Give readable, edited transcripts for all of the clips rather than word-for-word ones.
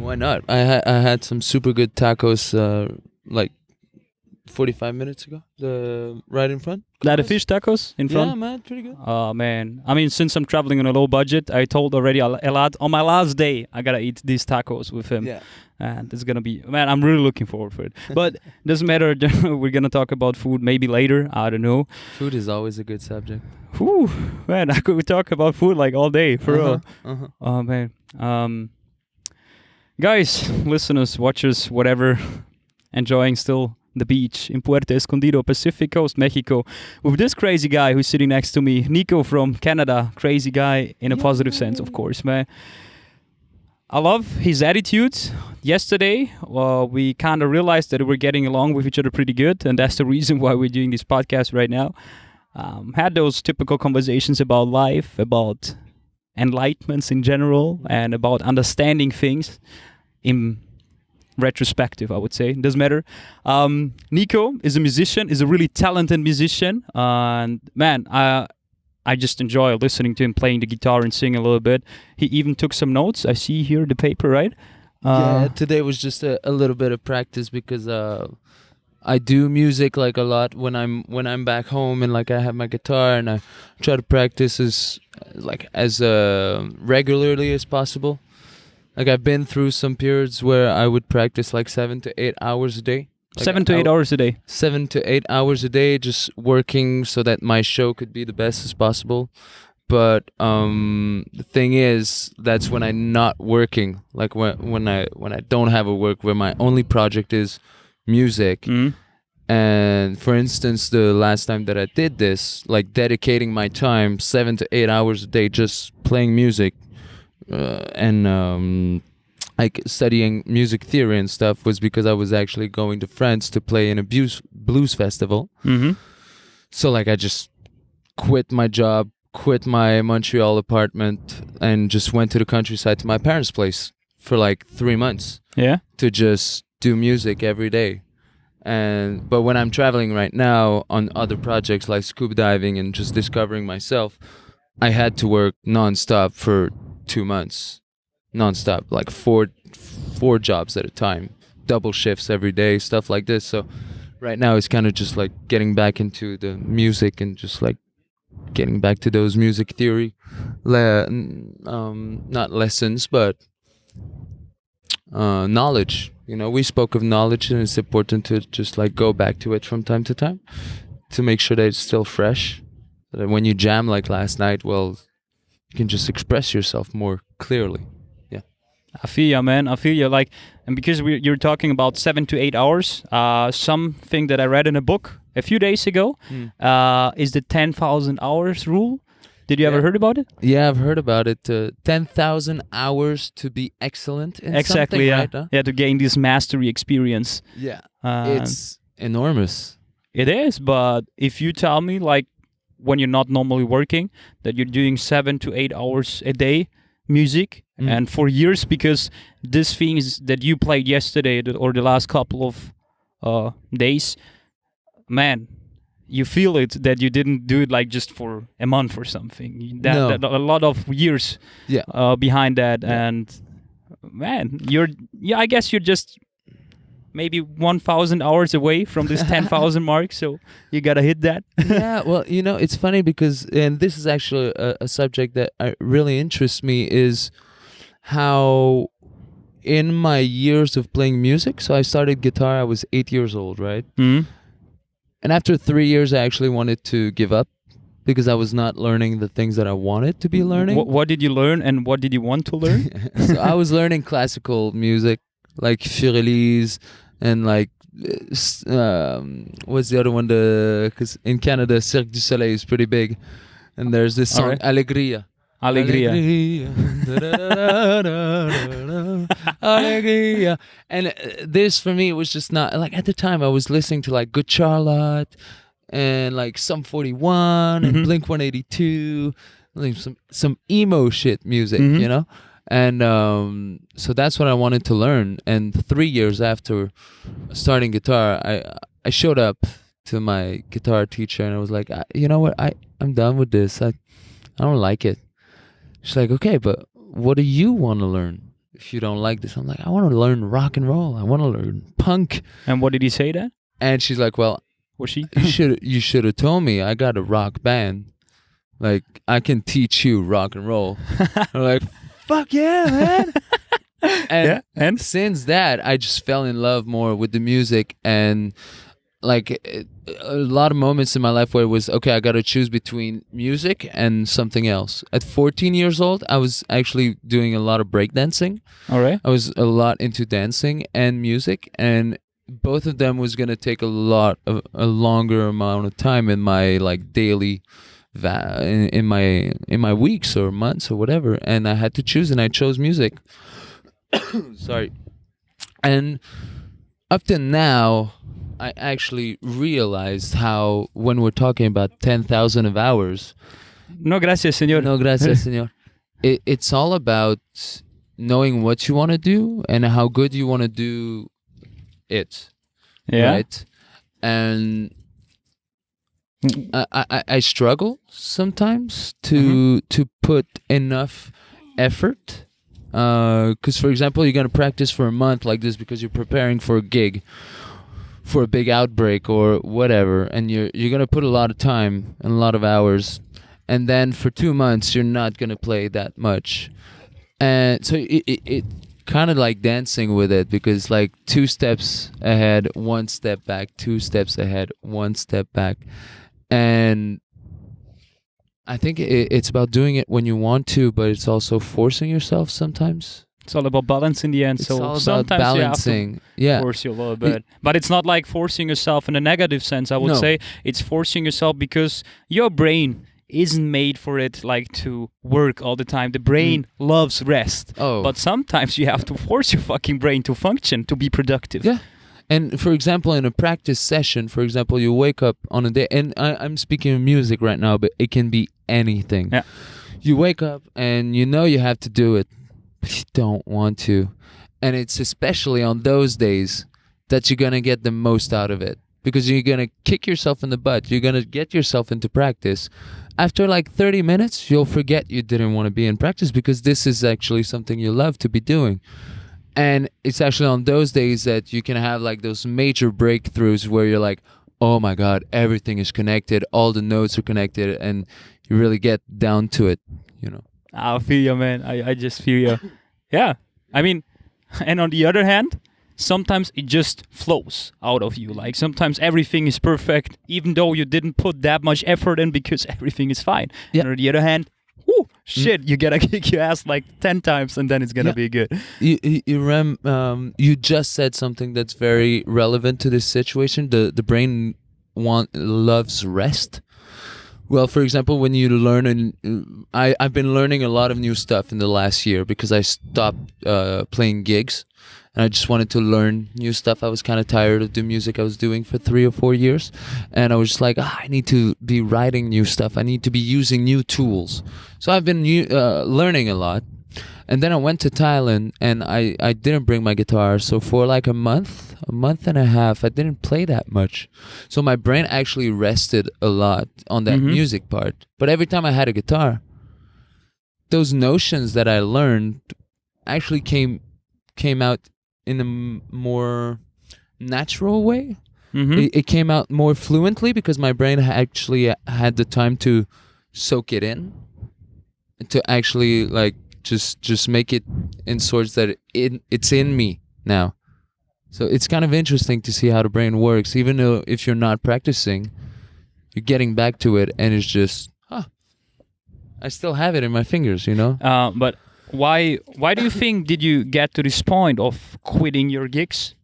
Why not? I had some super good tacos like 45 minutes ago. Right in front. Like the fish tacos in front? Yeah, man, pretty good. Oh, man. I mean, since I'm traveling on a low budget, I told already a lot. On my last day, I gotta eat these tacos with him. Yeah. And it's gonna be, man, I'm really looking forward for it. But doesn't matter. We're gonna talk about food maybe later. I don't know. Food is always a good subject. Whew, man, I could talk about food like all day, for real. Oh, man. Guys, listeners, watchers, whatever, enjoying still the beach in Puerto Escondido, Pacific Coast, Mexico, with this crazy guy who's sitting next to me, Nico from Canada. Crazy guy in a positive sense, of course, man. I love his attitude. Yesterday, we kind of realized that we're getting along with each other pretty good, and that's the reason why we're doing this podcast right now. Had those typical conversations about life, about enlightenments in general, and about understanding things in retrospective, I would say. It doesn't matter. Nico is a musician, is a really talented musician, and man, I just enjoy listening to him playing the guitar and singing a little bit. He even took some notes. I see here the paper, right? Yeah, today was just a little bit of practice because I do music like a lot when I'm back home, and like I have my guitar and I try to practice as regularly as possible. Like I've been through some periods where I would practice like 7 to 8 hours a day. Like 7 to 8 hours a day. 7 to 8 hours a day, just working so that my show could be the best as possible. But the thing is, that's when I'm not working. Like when I don't have a work, where my only project is music. Mm. And for instance, the last time that I did this, like dedicating my time 7 to 8 hours a day just playing music and like studying music theory and stuff, was because I was actually going to France to play in a blues festival. Mm-hmm. So like I just quit my job, quit my Montreal apartment, and just went to the countryside to my parents' place for like 3 months. Yeah. To just do music every day. But when I'm traveling right now on other projects like scuba diving and just discovering myself, I had to work nonstop for 2 months. Nonstop, like four jobs at a time, double shifts every day, stuff like this. So right now it's kind of just like getting back into the music and just like getting back to those music theory, not lessons, but knowledge. You know, we spoke of knowledge, and it's important to just like go back to it from time to time to make sure that it's still fresh. So that when you jam like last night, well, you can just express yourself more clearly. Yeah. I feel you, man. I feel you. Like, and because you're talking about 7 to 8 hours, something that I read in a book a few days ago is the 10,000 hours rule. Did you ever heard about it? Yeah, I've heard about it. 10,000 hours to be excellent in exactly, something, yeah. right? Huh? Yeah, to gain this mastery experience. Yeah, it's enormous. It is, but if you tell me, like, when you're not normally working, that you're doing 7 to 8 hours a day music, and for years, because these things that you played yesterday or the last couple of days, man, you feel it that you didn't do it like just for a month or something. That a lot of years behind that, and man, I guess you're just maybe 1,000 hours away from this 10,000 mark, so you gotta hit that. Yeah, well, you know, it's funny because, and this is actually a subject that really interests me, is how in my years of playing music, so I started guitar, I was 8 years old, right? Mm-hmm. And after 3 years, I actually wanted to give up because I was not learning the things that I wanted to be learning. What did you learn, and what did you want to learn? So I was learning classical music, like Firelis, and like, what's the other one? Because in Canada, Cirque du Soleil is pretty big. And there's this song, right. Alegria. Alegria. Alegria. And this for me was just not, like at the time I was listening to like Good Charlotte and like Sum 41 and Blink 182, like some emo shit music, you know? And so that's what I wanted to learn. And 3 years after starting guitar, I showed up to my guitar teacher and I was like, you know what, I'm done with this. I don't like it. She's like, okay, but what do you want to learn? if you don't like this, I'm like, I want to learn rock and roll. I want to learn punk. And what did he say then? And she's like, well, Was she? you should have told me. I got a rock band. Like, I can teach you rock and roll. I'm like, fuck yeah, man. And, Yeah, and? since that, I just fell in love more with the music, and like a lot of moments in my life where it was, okay, I got to choose between music and something else. At 14 years old, I was actually doing a lot of breakdancing. All right. I was a lot into dancing and music, and both of them was going to take a longer amount of time in my like daily in my weeks or months or whatever, and I had to choose, and I chose music. Sorry. And up to now, I actually realized how, when we're talking about 10,000 of hours, No, gracias, señor. no gracias, señor, it's all about knowing what you want to do and how good you want to do it. Yeah. Right? And I struggle sometimes to put enough effort. Because, for example, you're going to practice for a month like this because you're preparing for a gig, for a big outbreak or whatever, and you're going to put a lot of time and a lot of hours, and then for 2 months you're not going to play that much. And so it kind of like dancing with it, because like 2 steps ahead, 1 step back, 2 steps ahead, 1 step back. And I think it's about doing it when you want to, but it's also forcing yourself sometimes. It's all about balance in the end. It's so all about sometimes balancing. you have to force you a little bit. But it's not like forcing yourself in a negative sense, I would No. say. It's forcing yourself because your brain isn't made for it like to work all the time. The brain loves rest. Oh. But sometimes you have to force your fucking brain to function, to be productive. Yeah. And for example, in a practice session, for example, you wake up on a day, and I'm speaking of music right now, but it can be anything. Yeah. You wake up and you know you have to do it, but you don't want to. And it's especially on those days that you're going to get the most out of it, because you're going to kick yourself in the butt. You're going to get yourself into practice. After like 30 minutes, you'll forget you didn't want to be in practice, because this is actually something you love to be doing. And it's actually on those days that you can have like those major breakthroughs where you're like, oh my God, everything is connected. All the notes are connected, and you really get down to it, you know. I feel you, man. I just feel you. Yeah. I mean, and on the other hand, sometimes it just flows out of you. Like sometimes everything is perfect, even though you didn't put that much effort in, because everything is fine. Yeah. And on the other hand, whoo, shit, you gotta kick your ass like 10 times and then it's gonna be good. You just said something that's very relevant to this situation. The brain loves rest. Well, for example, when you learn, and I've been learning a lot of new stuff in the last year because I stopped playing gigs, and I just wanted to learn new stuff. I was kind of tired of the music I was doing for 3 or 4 years, and I was just like, I need to be writing new stuff. I need to be using new tools. So I've been learning a lot. And then I went to Thailand, and I didn't bring my guitar. So for like a month and a half, I didn't play that much. So my brain actually rested a lot on that music part. But every time I had a guitar, those notions that I learned actually came out in a more natural way. It came out more fluently because my brain actually had the time to soak it in, to actually like just make it in sorts that it's in me now. So it's kind of interesting to see how the brain works. Even though if you're not practicing, you're getting back to it, and it's just, I still have it in my fingers, you know? But why do you think did you get to this point of quitting your gigs,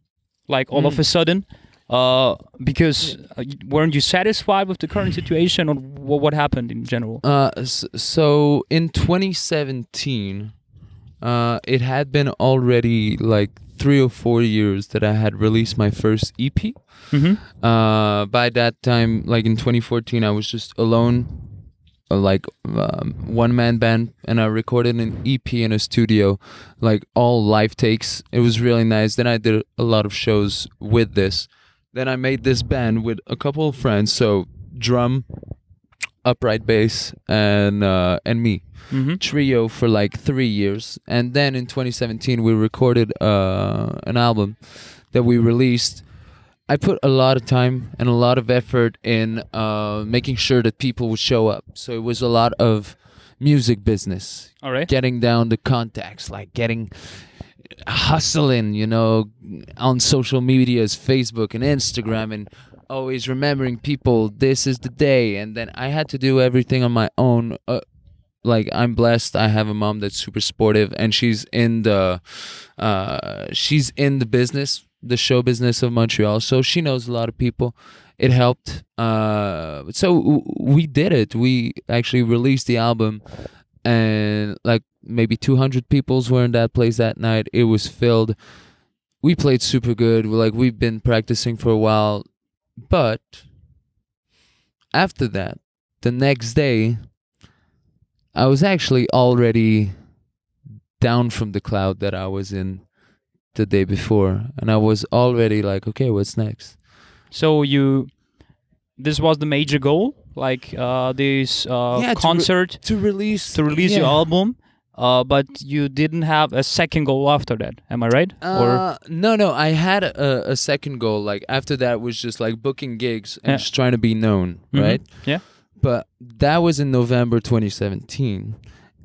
like all of a sudden? Because weren't you satisfied with the current situation, or what happened in general? So in 2017, it had been already like 3 or 4 years that I had released my first EP. By that time, like in 2014, I was just alone, one-man band, and I recorded an EP in a studio, like all live takes. It was really nice. Then I did a lot of shows with this. Then I made this band with a couple of friends, so drum, upright bass, and me. Mm-hmm. Trio for like 3 years, and then in 2017 we recorded an album that we released. I put a lot of time and a lot of effort in making sure that people would show up. So it was a lot of music business, All right. getting down the contacts, like getting hustling, on social medias, Facebook and Instagram, and always remembering people, this is the day. And then I had to do everything on my own. Like, I'm blessed. I have a mom that's super supportive, and she's in the business, the show business of Montreal. So she knows a lot of people. It helped. So we did it. We actually released the album, and like maybe 200 peoples were in that place that night. It was filled. We played super good. We've been practicing for a while, but after that, the next day, I was actually already down from the cloud that I was in the day before, and I was already like, okay, what's next? So this was the major goal, like this concert to release your album, but you didn't have a second goal after that. Am I right? No, I had a second goal. Like, after that was just like booking gigs and just trying to be known, right? Yeah. But that was in November 2017,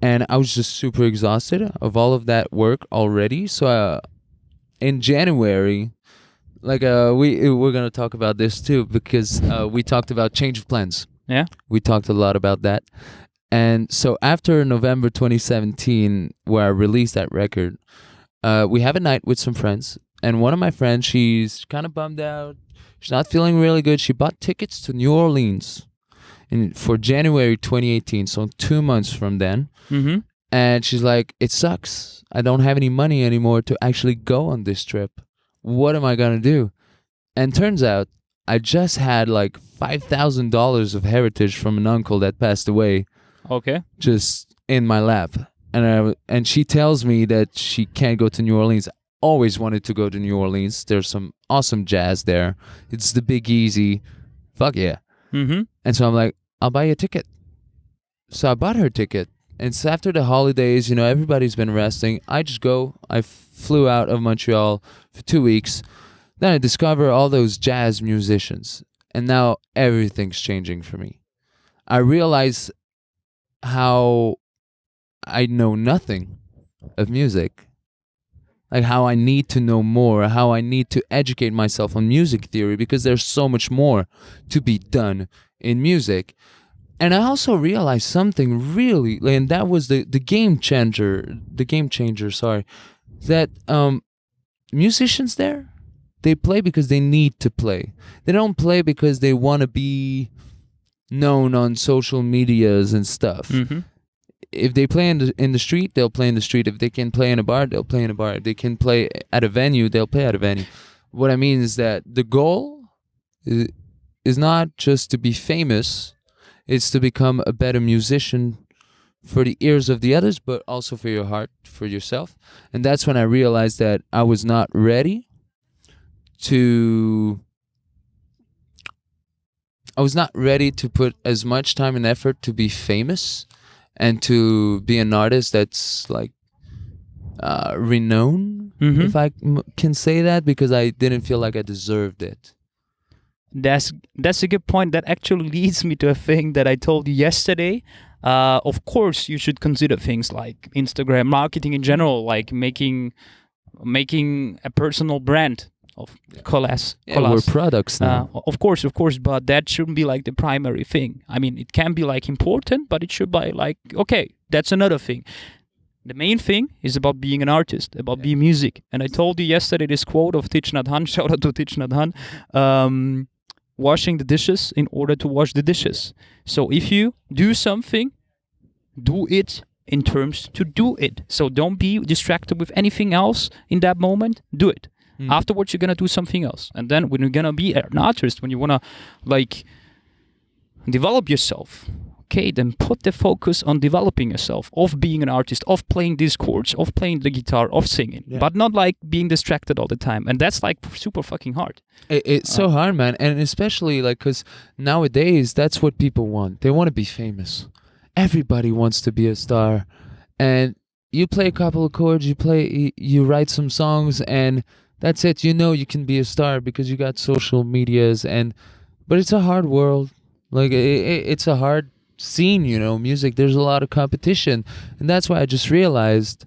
and I was just super exhausted of all of that work already. So in January, we're gonna talk about this too, because we talked about change of plans. Yeah. We talked a lot about that. And so after November 2017, where I released that record, we have a night with some friends, and one of my friends, she's kind of bummed out. She's not feeling really good. She bought tickets to New Orleans for January 2018, so 2 months from then. Mm-hmm. And she's like, it sucks. I don't have any money anymore to actually go on this trip. What am I going to do? And turns out I just had like $5,000 of heritage from an uncle that passed away. Okay. Just in my lap. And she tells me that she can't go to New Orleans. Always wanted to go to New Orleans. There's some awesome jazz there. It's the Big Easy. Fuck yeah. Mm-hmm. And so I'm like, I'll buy you a ticket. So I bought her a ticket. And so after the holidays, everybody's been resting. I just go. I flew out of Montreal for 2 weeks. Then I discover all those jazz musicians. And now everything's changing for me. I realize how I know nothing of music. Like, how I need to know more, how I need to educate myself on music theory, because there's so much more to be done in music. And I also realized something really, and that was the game changer, that musicians there, they play because they need to play. They don't play because they want to be known on social medias and stuff. Mm-hmm. If they play in the street, they'll play in the street. If they can play in a bar, they'll play in a bar. If they can play at a venue, they'll play at a venue. What I mean is that the goal is not just to be famous. It's to become a better musician for the ears of the others, but also for your heart, for yourself. And that's when I realized that I was not ready to put as much time and effort to be famous and to be an artist that's like renowned, if I can say that, because I didn't feel like I deserved it. That's a good point. That actually leads me to a thing that I told you yesterday. Of course, you should consider things like Instagram marketing in general, like making a personal brand of Colas. Yeah, we're products now. Of course, but that shouldn't be like the primary thing. I mean, it can be like important, but it should be like, okay, that's another thing. The main thing is about being an artist, about being music. And I told you yesterday this quote of Thich Nhat Hanh, shout out to Thich Nhat Hanh, washing the dishes in order to wash the dishes. So if you do something, do it in terms to do it. So don't be distracted with anything else in that moment. Do it. Afterwards, you're going to do something else. And then when you're going to be an artist, when you want to like develop yourself, okay, then put the focus on developing yourself, of being an artist, of playing these chords, of playing the guitar, of singing, but not like being distracted all the time. And that's like super fucking hard. It's so hard, man. And especially like, because nowadays, that's what people want. They want to be famous. Everybody wants to be a star. And you play a couple of chords, you write some songs, and that's it. You know you can be a star because you got social medias. But it's a hard world. Like, it's a hard scene, music. There's a lot of competition. And that's why I just realized,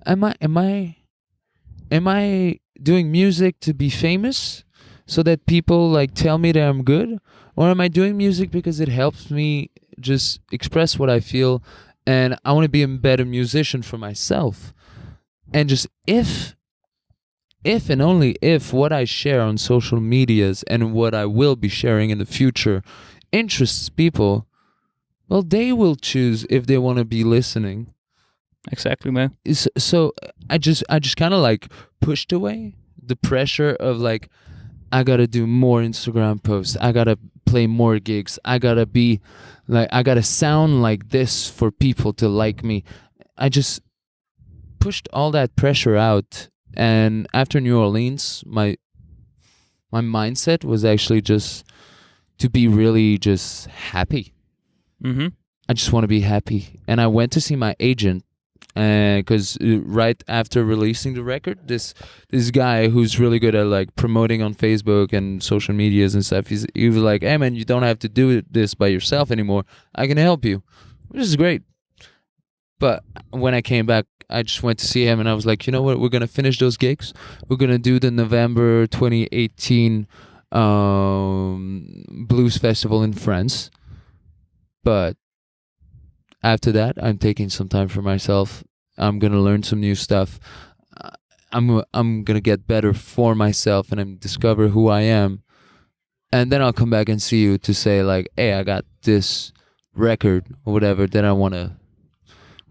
am I doing music to be famous so that people like tell me that I'm good? Or am I doing music because it helps me just express what I feel, and I want to be a better musician for myself? And just if and only if what I share on social medias and what I will be sharing in the future interests people, well, they will choose if they want to be listening. Exactly, man. So I just kind of like pushed away the pressure of like, I gotta do more Instagram posts, I gotta play more gigs, I gotta sound like this for people to like me. I just pushed all that pressure out, and after New Orleans, my mindset was actually just to be really just happy. Mm-hmm. I just want to be happy, and I went to see my agent. Because right after releasing the record, this guy who's really good at like promoting on Facebook and social medias and stuff, he was like, "Hey man, you don't have to do this by yourself anymore. I can help you," which is great. But when I came back, I just went to see him, and I was like, you know what? We're gonna finish those gigs. We're gonna do the November 2018 blues festival in France, but after that, I'm taking some time for myself. I'm gonna learn some new stuff. I'm gonna get better for myself, and I'm discover who I am. And then I'll come back and see you to say like, hey, I got this record or whatever that I want to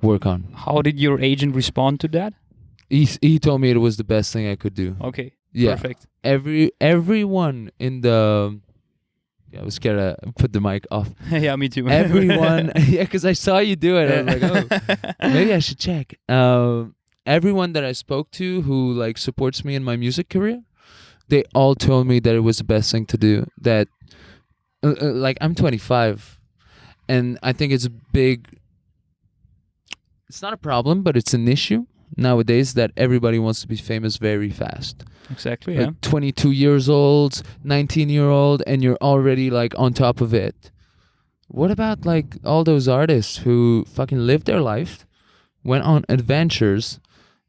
work on. How did your agent respond to that? He told me it was the best thing I could do. Okay. Yeah. Perfect. Everyone in the... I was scared to put the mic off. Yeah, me too. Everyone, yeah, because I saw you do it. I was like, oh, maybe I should check. Everyone that I spoke to who like supports me in my music career, they all told me that it was the best thing to do. That, like, I'm 25, and I think it's a big... It's not a problem, but it's an issue nowadays that everybody wants to be famous very fast. Exactly, yeah. Like 22 years old, 19-year-old, and you're already like on top of it. What about like all those artists who fucking lived their life, went on adventures,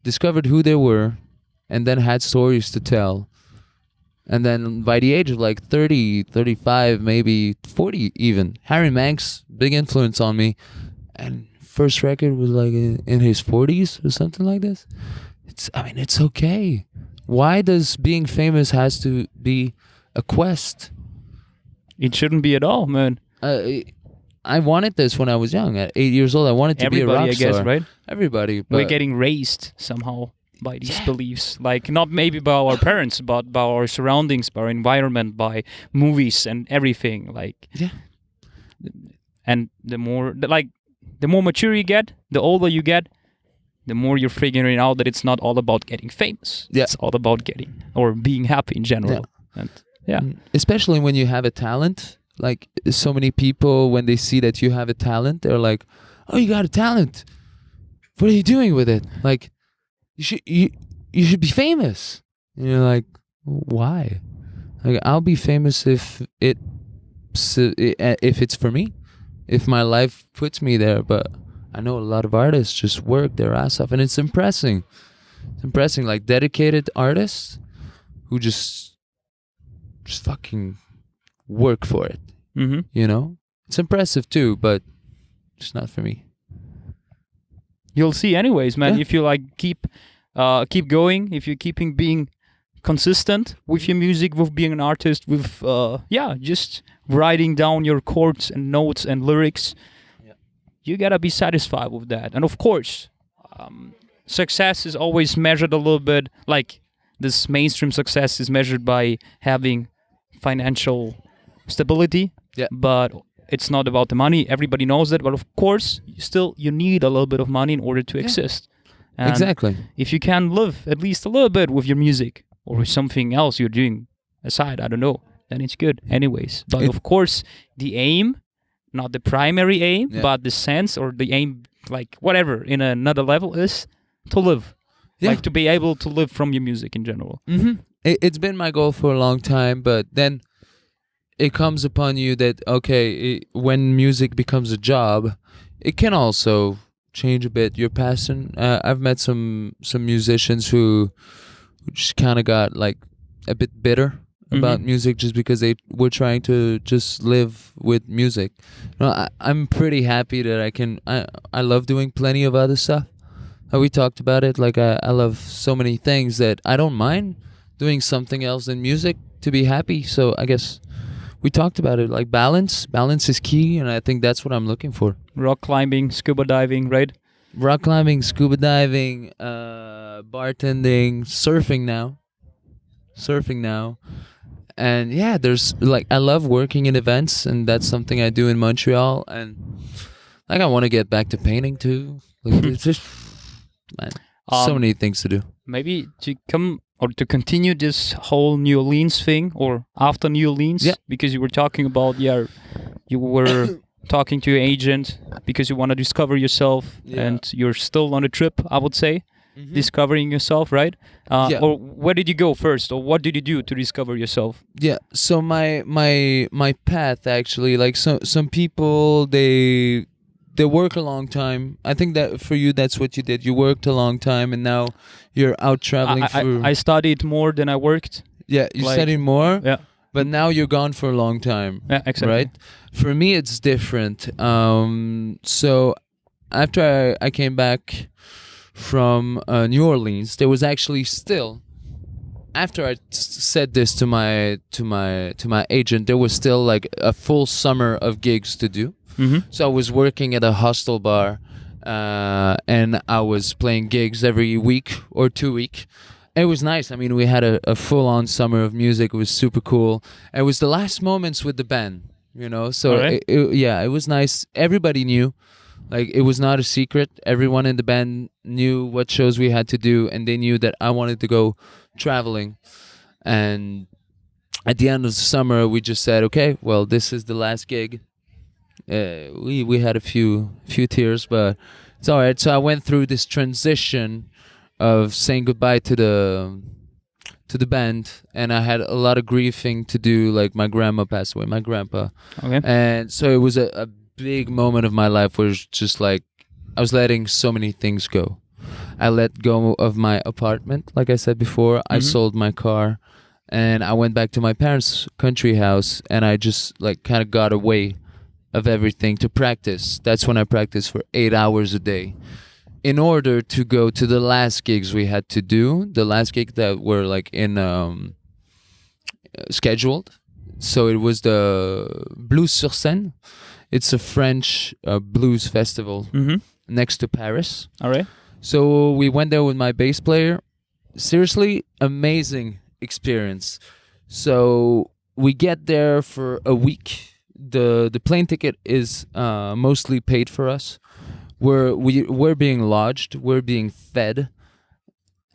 discovered who they were, and then had stories to tell? And then by the age of like 30, 35, maybe 40 even, Harry Manx, big influence on me, and first record was like in his 40s or something like this. It's okay. Why does being famous has to be a quest? It shouldn't be at all, man. I wanted this when I was young. At 8 years old, I wanted to be a rock star. Everybody, I guess, right? Everybody. But we're getting raised somehow by these beliefs. Like, not maybe by our parents, but by our surroundings, by our environment, by movies and everything. Like, yeah. And the more mature you get, the older you get, the more you're figuring out that it's not all about getting famous. Yeah. It's all about getting or being happy in general. Yeah. And yeah. Especially when you have a talent. Like, so many people, when they see that you have a talent, they're like, oh, you got a talent. What are you doing with it? Like, you should be famous. And you're like, why? Like, I'll be famous if it's for me. If my life puts me there, but I know a lot of artists just work their ass off, and it's impressing. It's impressing, like dedicated artists who just fucking work for it. Mm-hmm. You know, it's impressive too, but it's not for me. You'll see, anyways, man. Yeah. If you like keep going, if you're keeping being consistent with your music, with being an artist, with just writing down your chords and notes and lyrics, you gotta be satisfied with that. And of course, success is always measured a little bit, like this mainstream success is measured by having financial stability. Yeah. But it's not about the money. Everybody knows that, but of course, you need a little bit of money in order to exist. And Exactly. if you can live at least a little bit with your music or with something else you're doing aside, I don't know, then it's good anyways. But of course, the aim, not the primary aim, but the sense or the aim, like whatever, in another level is to live. Yeah. Like to be able to live from your music in general. Mm-hmm. It's been my goal for a long time, but then it comes upon you that, okay, when music becomes a job, it can also change a bit your passion. I've met some musicians who just kind of got like a bit bitter about music just because they were trying to just live with music. I'm pretty happy that I love doing plenty of other stuff. We talked about it. Like I love so many things that I don't mind doing something else than music to be happy. So I guess we talked about it. Like balance is key, and I think that's what I'm looking for. Rock climbing, scuba diving, right? Rock climbing, scuba diving, bartending, surfing now. And yeah, there's like, I love working in events, and that's something I do in Montreal. And like, I want to get back to painting too. Like, it's just, man, so many things to do. Maybe to come or to continue this whole New Orleans thing, or after New Orleans, because you were talking about, you were talking to your agent because you want to discover yourself, and you're still on a trip, I would say, discovering yourself, right? Or where did you go first, or what did you do to discover yourself? Yeah, so my path, actually, like some people, they work a long time. I think that for you, that's what you did. You worked a long time, and now you're out traveling. I studied more than I worked. Yeah, you studied more. Yeah. But now you're gone for a long time. Yeah, exactly. Right? For me, it's different. So after I came back from New Orleans, there was actually still, after I said this to my agent, there was still like a full summer of gigs to do. So I was working at a hostel bar, and I was playing gigs every week or 2 weeks. It was nice. I mean, we had a full-on summer of music. It was super cool. It was the last moments with the band, So right. it was nice. Everybody knew. Like, it was not a secret. Everyone in the band knew what shows we had to do, and they knew that I wanted to go traveling. And at the end of the summer, we just said, okay, well, this is the last gig. We had a few tears, but it's all right. So I went through this transition of saying goodbye to the band, and I had a lot of grieving to do. Like, my grandma passed away, my grandpa. Okay. And so it was a big moment of my life where it's just like I was letting so many things go. I let go of my apartment, like I said before. I sold my car, and I went back to my parents' country house, and I just like kind of got away of everything to practice. That's when I practiced for 8 hours a day in order to go to the last gigs we had to do, the last gig that were like in scheduled. So it was the Blues sur Scène. It's a French blues festival next to Paris. All right. So we went there with my bass player. Seriously, amazing experience. So we get there for a week. The plane ticket is mostly paid for us. We're being lodged, we're being fed,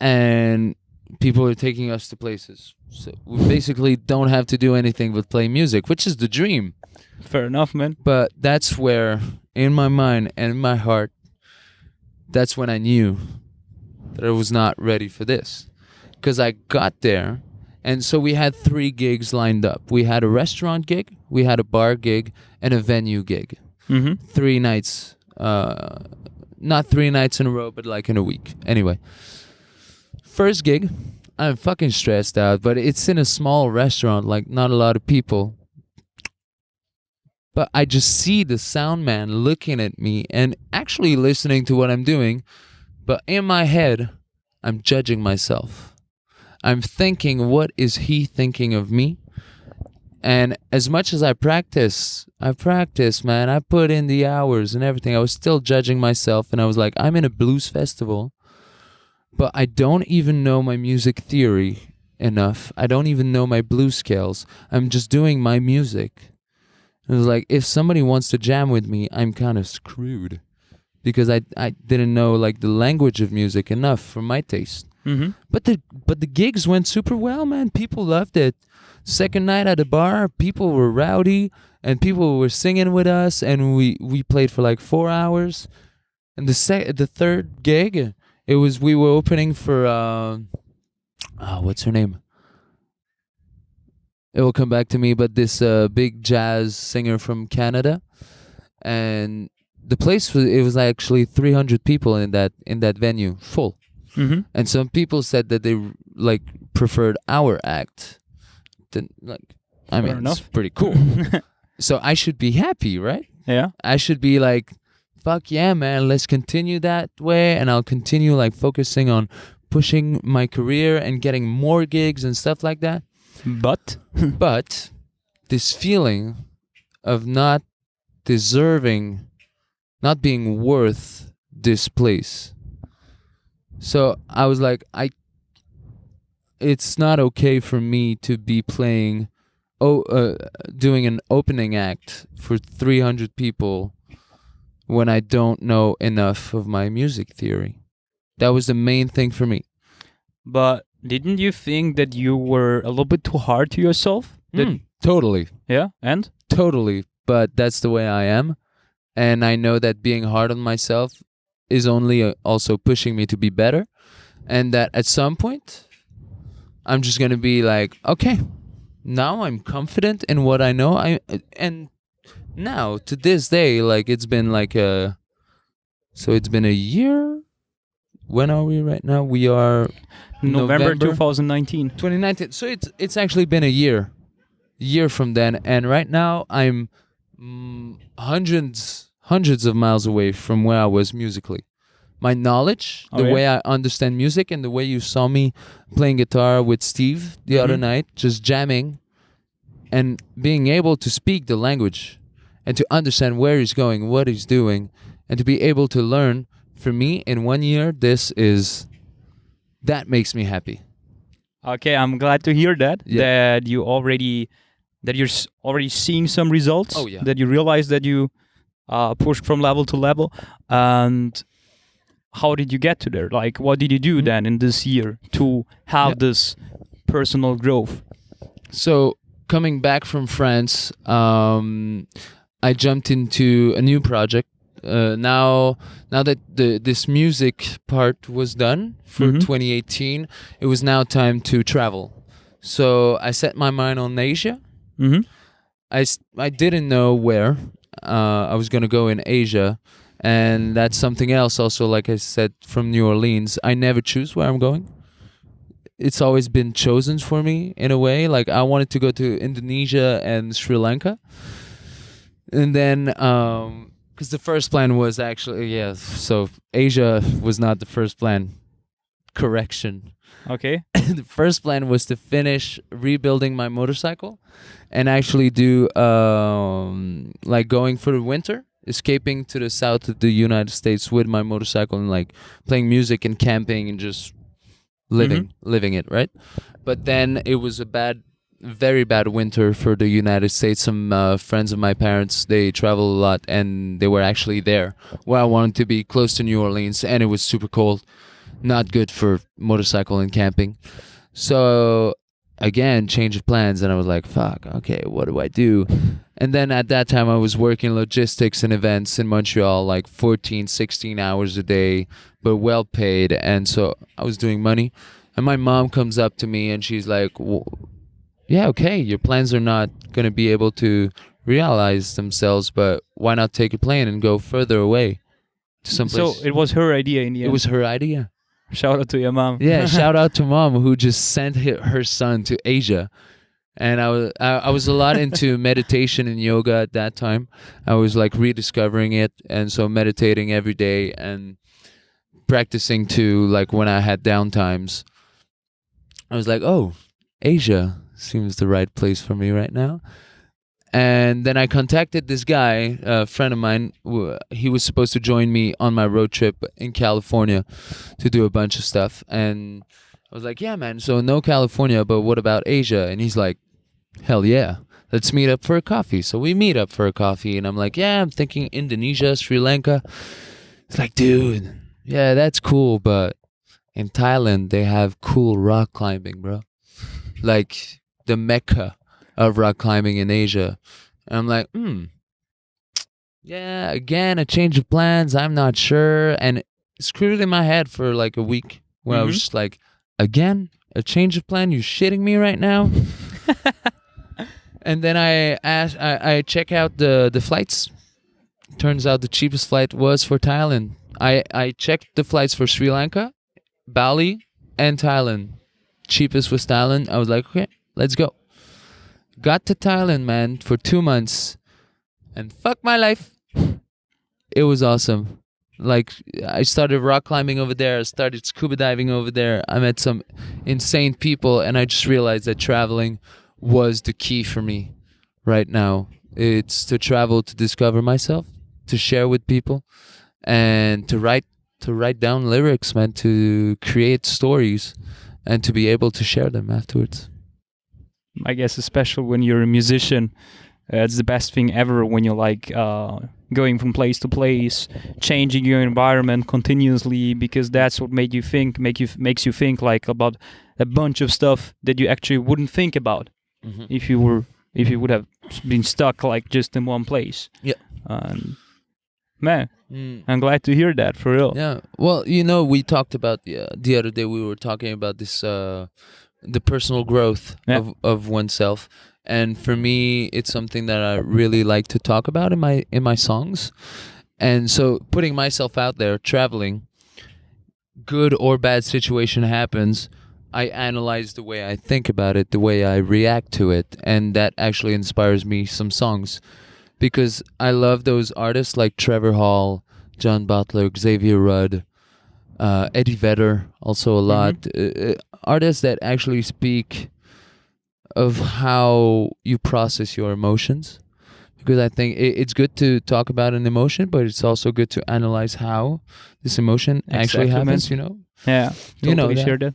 and people are taking us to places. So we basically don't have to do anything but play music, which is the dream. Fair enough, man. But that's where, in my mind and in my heart, that's when I knew that I was not ready for this. Because I got there, and so we had 3 gigs lined up. We had a restaurant gig, we had a bar gig, and a venue gig. 3 nights. Not 3 nights in a row, but like in a week. Anyway, first gig, I'm fucking stressed out, but it's in a small restaurant, like not a lot of people. But I just see the sound man looking at me and actually listening to what I'm doing. But in my head, I'm judging myself. I'm thinking, what is he thinking of me? And as much as I practice, man. I put in the hours and everything. I was still judging myself, and I was like, I'm in a blues festival, but I don't even know my music theory enough. I don't even know my blues scales. I'm just doing my music. It was like, if somebody wants to jam with me, I'm kind of screwed because I didn't know like the language of music enough for my taste. Mm-hmm. But the gigs went super well, man. People loved it. Second night at the bar, people were rowdy and people were singing with us, and we played for like 4 hours. And the third gig, we were opening for what's her name? It will come back to me, but this big jazz singer from Canada, and the place was actually 300 people in that venue, full. Mm-hmm. And some people said that they like preferred our act. I mean, enough. it's pretty cool. So I should be happy, right? Yeah. I should be like, fuck yeah, man, let's continue that way, and I'll continue like focusing on pushing my career and getting more gigs and stuff like that. But But this feeling of not deserving, not being worth this place. So I was like, it's not okay for me to be playing, doing an opening act for 300 people when I don't know enough of my music theory. That was the main thing for me. But didn't you think that you were a little bit too hard to yourself? Totally. Yeah, and? Totally. But that's the way I am. And I know that being hard on myself is only also pushing me to be better. And that at some point, I'm just going to be like, okay, now I'm confident in what I know. And now, to this day, like it's been like it's been a year. When are we right now? We are November 2019. 2019. So it's actually been a year from then, and right now I'm hundreds of miles away from where I was musically. My knowledge, the way I understand music, and the way you saw me playing guitar with Steve the other night, just jamming and being able to speak the language and to understand where he's going, what he's doing, and to be able to learn. For me, in 1 year, that makes me happy. Okay, I'm glad to hear that. Yeah. That you're already seeing some results. Oh, yeah. That you realize that you pushed from level to level. And how did you get to there? Like, what did you do then in this year to have this personal growth? So, coming back from France, I jumped into a new project. Now that this music part was done for 2018, it was now time to travel. So I set my mind on Asia. Mm-hmm. I didn't know where I was going to go in Asia. And that's something else also, like I said, from New Orleans. I never choose where I'm going. It's always been chosen for me in a way. Like I wanted to go to Indonesia and Sri Lanka. And then... because the first plan was actually, so Asia was not the first plan. Correction. Okay. The first plan was to finish rebuilding my motorcycle and actually do like going for the winter, escaping to the south of the United States with my motorcycle and like playing music and camping and just living it, right? But then it was very bad winter for the United States. Some friends of my parents, they travel a lot, and they were actually there where I wanted to be, close to New Orleans, and it was super cold, not good for motorcycle and camping. So again, change of plans, and I was like, fuck, okay, what do I do? And then at that time I was working logistics and events in Montreal, like 14, 16 hours a day, but well paid. And so I was doing money, and my mom comes up to me and she's like, yeah, okay, your plans are not going to be able to realize themselves, but why not take a plane and go further away to someplace? So it was her idea in the end. It was her idea. Shout out to your mom. Yeah, shout out to mom who just sent her son to Asia. And I was a lot into meditation and yoga at that time. I was like rediscovering it, and so meditating every day and practicing to like when I had downtimes. I was like, oh, Asia seems the right place for me right now. And then I contacted this guy, a friend of mine. He was supposed to join me on my road trip in California to do a bunch of stuff. And I was like, yeah, man, so no California, but what about Asia? And he's like, hell yeah, let's meet up for a coffee. So we meet up for a coffee, and I'm like, yeah, I'm thinking Indonesia, Sri Lanka. It's like, dude, yeah, that's cool, but in Thailand, they have cool rock climbing, bro. Like the mecca of rock climbing in Asia. And I'm like, yeah, again, a change of plans. I'm not sure. And it screwed in my head for like a week where I was just like, again, a change of plan? You shitting me right now? And then I check out the flights. Turns out the cheapest flight was for Thailand. I checked the flights for Sri Lanka, Bali, and Thailand. Cheapest was Thailand. I was like, okay, let's go. Got to Thailand, man, for 2 months. And fuck my life. It was awesome. Like, I started rock climbing over there. I started scuba diving over there. I met some insane people. And I just realized that traveling was the key for me right now. It's to travel, to discover myself, to share with people, and to write down lyrics, man, to create stories, and to be able to share them afterwards. I guess especially when you're a musician, it's the best thing ever when you're like going from place to place, changing your environment continuously, because that's what makes you think like about a bunch of stuff that you actually wouldn't think about if you would have been stuck like just in one place. Yeah. Man, I'm glad to hear that, for real. Yeah. Well, we talked about the other day. We were talking about this, the personal growth of oneself, and for me, it's something that I really like to talk about in my songs. And so, putting myself out there, traveling, good or bad situation happens, I analyze the way I think about it, the way I react to it, and that actually inspires me some songs. Because I love those artists like Trevor Hall, John Butler, Xavier Rudd, Eddie Vedder, also a lot. Artists that actually speak of how you process your emotions. Because I think it's good to talk about an emotion, but it's also good to analyze how this emotion actually happens, Yeah, totally share that.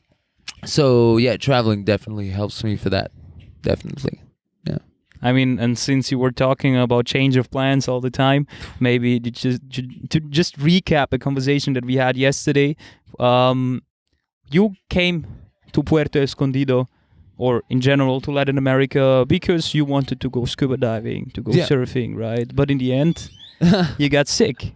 So, yeah, traveling definitely helps me for that. Definitely. Yeah. I mean, and since you were talking about change of plans all the time, maybe to just recap a conversation that we had yesterday. You came to Puerto Escondido, or in general to Latin America, because you wanted to go scuba diving, to go surfing, right? But in the end, you got sick.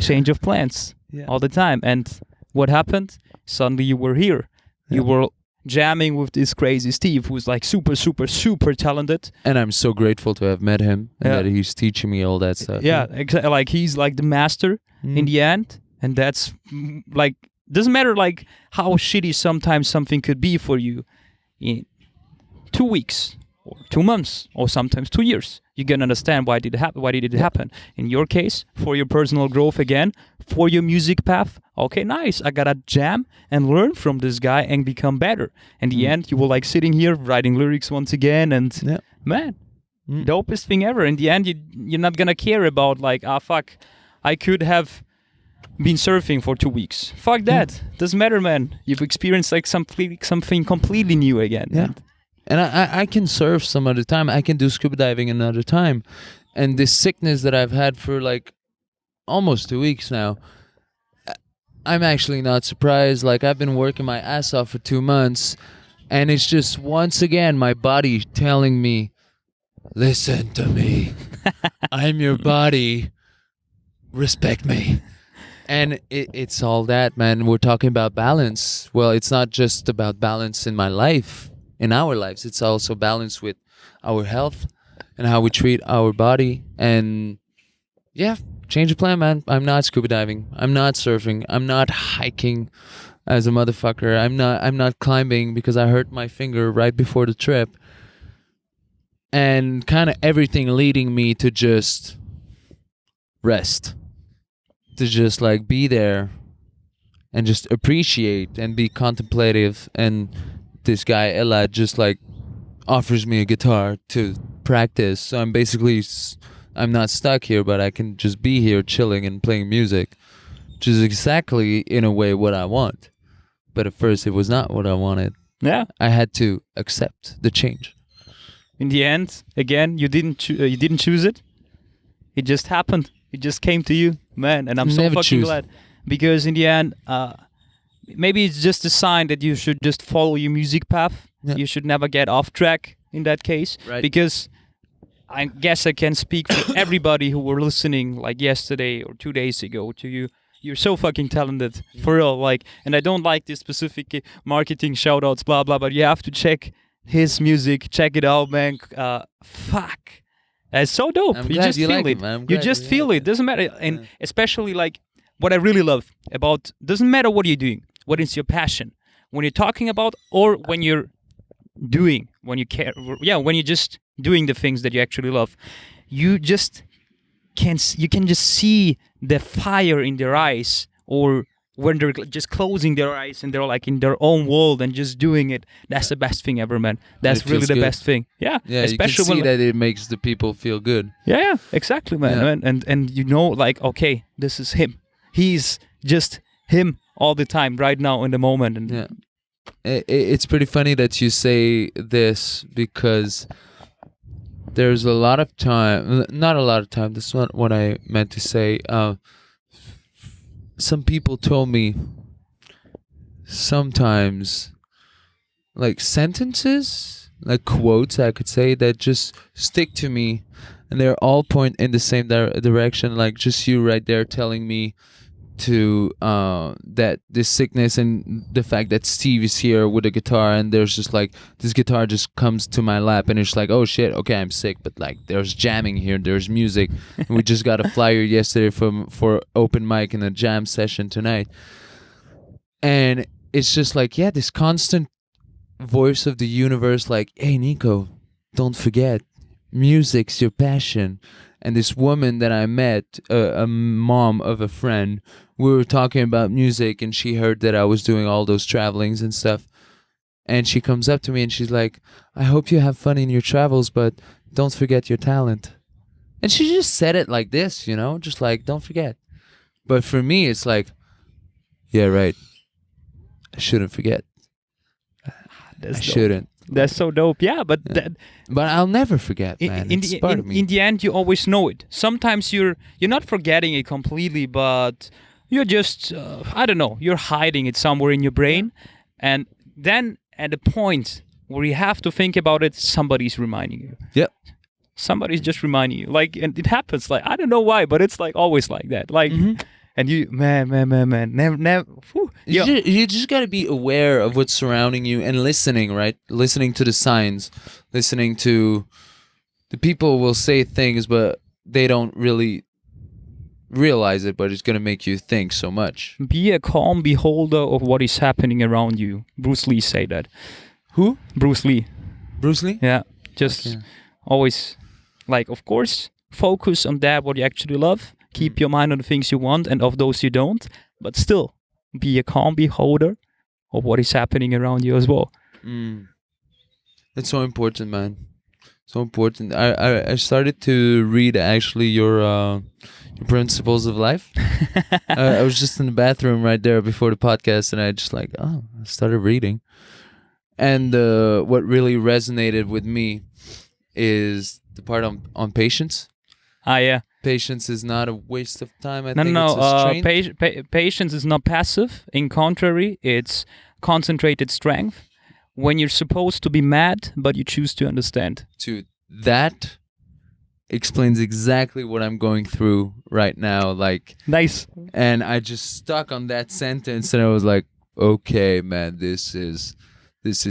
Change of plans all the time. And what happened? Suddenly you were here. You were jamming with this crazy Steve, who's like super, super, super talented. And I'm so grateful to have met him and that he's teaching me all that stuff. Yeah, exactly. Like, he's like the master in the end. And that's like, doesn't matter like how shitty sometimes something could be for you. In 2 weeks or 2 months or sometimes 2 years, you can understand why did it happen. In your case, for your personal growth again, for your music path, okay, nice, I gotta jam and learn from this guy and become better. In the end, you were like sitting here writing lyrics once again, and man, dopest thing ever. In the end, you're not gonna care about like, fuck, I could have been surfing for 2 weeks. Fuck that. Doesn't matter, man. You've experienced like something completely new again. Yeah. And I can surf some other time. I can do scuba diving another time. And this sickness that I've had for like almost 2 weeks now, I'm actually not surprised. Like, I've been working my ass off for 2 months, and it's just once again my body telling me, listen to me. I'm your body. Respect me. And it's all that, man. We're talking about balance. Well, it's not just about balance in my life, in our lives. It's also balance with our health and how we treat our body. And yeah, change of plan, man. I'm not scuba diving. I'm not surfing. I'm not hiking as a motherfucker. I'm not climbing because I hurt my finger right before the trip. And kind of everything leading me to just rest. To just like be there and just appreciate and be contemplative. And this guy Ella just like offers me a guitar to practice. So I'm not stuck here, but I can just be here chilling and playing music, which is exactly in a way what I want. But at first it was not what I wanted. Yeah. I had to accept the change. in the end, again, you didn't choose it. It just happened. It just came to you, man. And I'm so Never fucking choose. glad, because in the end, maybe it's just a sign that you should just follow your music path. Yeah. You should never get off track in that case, Right. because I guess I can speak for everybody who were listening like yesterday or 2 days ago to you. You're so fucking talented, for real. Like, and I don't like this specific marketing shoutouts, blah blah. But you have to check his music. Check it out, man. Fuck, it's so dope. I'm You glad just you feel like it. it, man. I'm You glad just you feel like it. Doesn't matter. And Yeah. especially like what I really love about, doesn't matter what you're doing, what is your passion, when you're talking about, or when you're doing, when you care, when you're just doing the things that you actually love, you just you can just see the fire in their eyes, or when they're just closing their eyes and they're like in their own world and just doing it. That's the best thing ever, man. That's it really feels the good. best thing. Yeah, Yeah, you can especially see when that it makes the people feel good. yeah, exactly, man. Yeah. And you know, like, okay, this is him. He's just him all the time, right now in the moment. And Yeah. It's pretty funny that you say this, because there's a lot of time, not a lot of time, that's not what I meant to say. Some people told me sometimes, like sentences, like quotes, I could say, that just stick to me, and they're all point in the same direction. Like just you right there telling me to that this sickness and the fact that Steve is here with a guitar, and there's just like this guitar just comes to my lap, and it's like, oh shit, okay, I'm sick, but like there's jamming here, there's music, and we just got a flyer yesterday for open mic and a jam session tonight, and it's just like, yeah, this constant voice of the universe, like, hey Nico, don't forget, music's your passion. And this woman that I met, a mom of a friend, we were talking about music, and she heard that I was doing all those travelings and stuff. And she comes up to me and she's like, I hope you have fun in your travels, but don't forget your talent. And she just said it like this, you know, just like, don't forget. But for me, it's like, yeah, right. I shouldn't forget. that's I dope. shouldn't. That's so dope. Yeah, but Yeah. But I'll never forget, man. It's part of me. in the end, you always know it. Sometimes you're not forgetting it completely, but you're just I don't know. You're hiding it somewhere in your brain, and then at the point where you have to think about it, somebody's reminding you. Yep. Somebody's just reminding you. Like, and it happens. Like, I don't know why, but it's like always like that. Like, and you, man, never. Whew. You just got to be aware of what's surrounding you and listening, right? Listening to the signs, listening to the people will say things, but they don't really realize it, but it's going to make you think so much. Be a calm beholder of what is happening around you. Bruce Lee say that. Who? Bruce Lee. Bruce Lee? Yeah. Just Okay. always, like, of course, focus on that, what you actually love. Keep your mind on the things you want and of those you don't. But still, be a calm beholder of what is happening around you as well. It's so important, man. So important. I started to read actually your principles of life. I was just in the bathroom right there before the podcast, and I just like, I started reading. And what really resonated with me is the part on patience. Yeah. Patience is not a waste of time. I No, think no, it's a strength. patience is not passive. In contrary, it's concentrated strength. When you're supposed to be mad, but you choose to understand. That explains exactly what I'm going through right now. Like, Nice. and I just stuck on that sentence, and I was like, okay, man, this is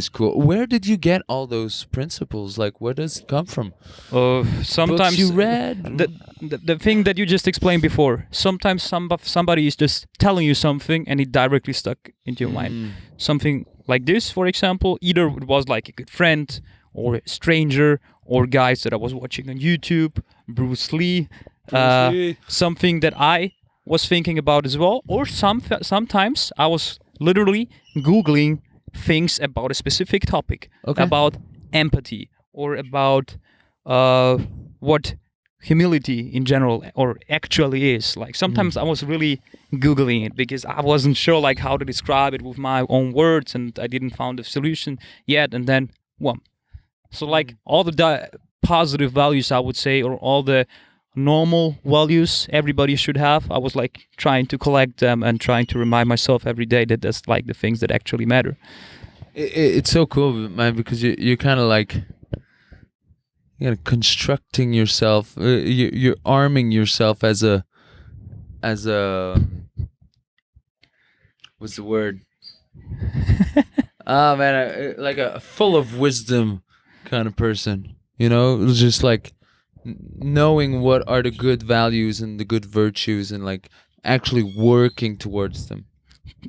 cool. Where did you get all those principles? Like, where does it come from? Sometimes Books you read? the thing that you just explained before. Sometimes somebody is just telling you something, and it directly stuck into your mind. Something like this, for example, either it was like a good friend or a stranger or guys that I was watching on YouTube, Bruce Lee, something that I was thinking about as well, or sometimes I was literally Googling things about a specific topic, about empathy or about what humility in general or actually is. Like, sometimes I was really Googling it because I wasn't sure like how to describe it with my own words, and I didn't found a solution yet, and then So like all the positive values, I would say, or all the normal values everybody should have, I was like trying to collect them and trying to remind myself every day that that's like the things that actually matter. It's so cool, man, because you're kind of like, constructing yourself. You're arming yourself as a what's the word? Ah, man, like a full of wisdom kind of person. It was just like knowing what are the good values and the good virtues, and like actually working towards them.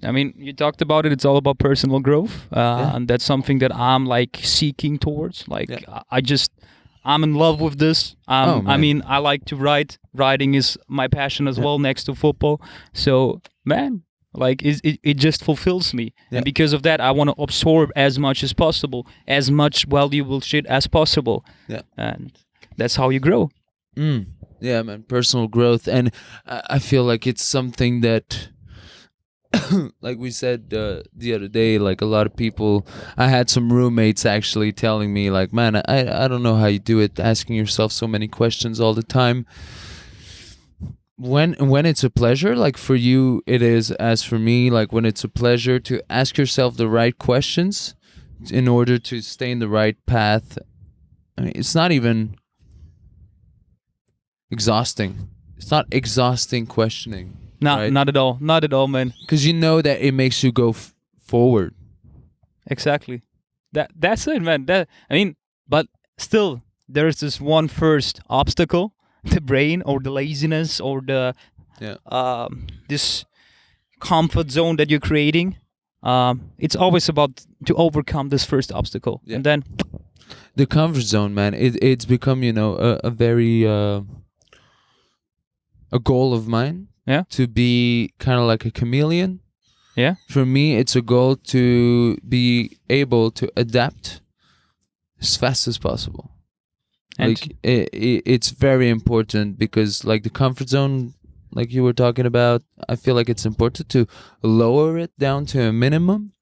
I mean, you talked about it. It's all about personal growth, Yeah. and that's something that I'm like seeking towards. Like, Yeah. I'm in love with this. Oh, I man. mean, I like to write. Writing is my passion as Yeah. well, next to football. So, man, like, it just fulfills me, Yeah. and because of that, I want to absorb as much as possible, as much valuable shit as possible. Yeah. And that's how you grow. Yeah, man, personal growth, and I feel like it's something that, like we said the other day, like a lot of people. I had some roommates actually telling me, like, man, I don't know how you do it, asking yourself so many questions all the time. When it's a pleasure, like for you, it is as for me, like when it's a pleasure to ask yourself the right questions in order to stay in the right path. I mean, it's not even exhausting. It's not exhausting questioning. No, Right? not at all. Not at all, man. Because you know that it makes you go forward. Exactly. That's it, man. But still, there's this one first obstacle: the brain, or the laziness, or the Yeah. this comfort zone that you're creating. It's always about to overcome this first obstacle, Yeah. and then The comfort zone, man. It's become, a very a goal of mine. Yeah. To be kind of like a chameleon. yeah, For me, it's a goal to be able to adapt as fast as possible. and Like it's very important, because like the comfort zone, like you were talking about, I feel like it's important to lower it down to a minimum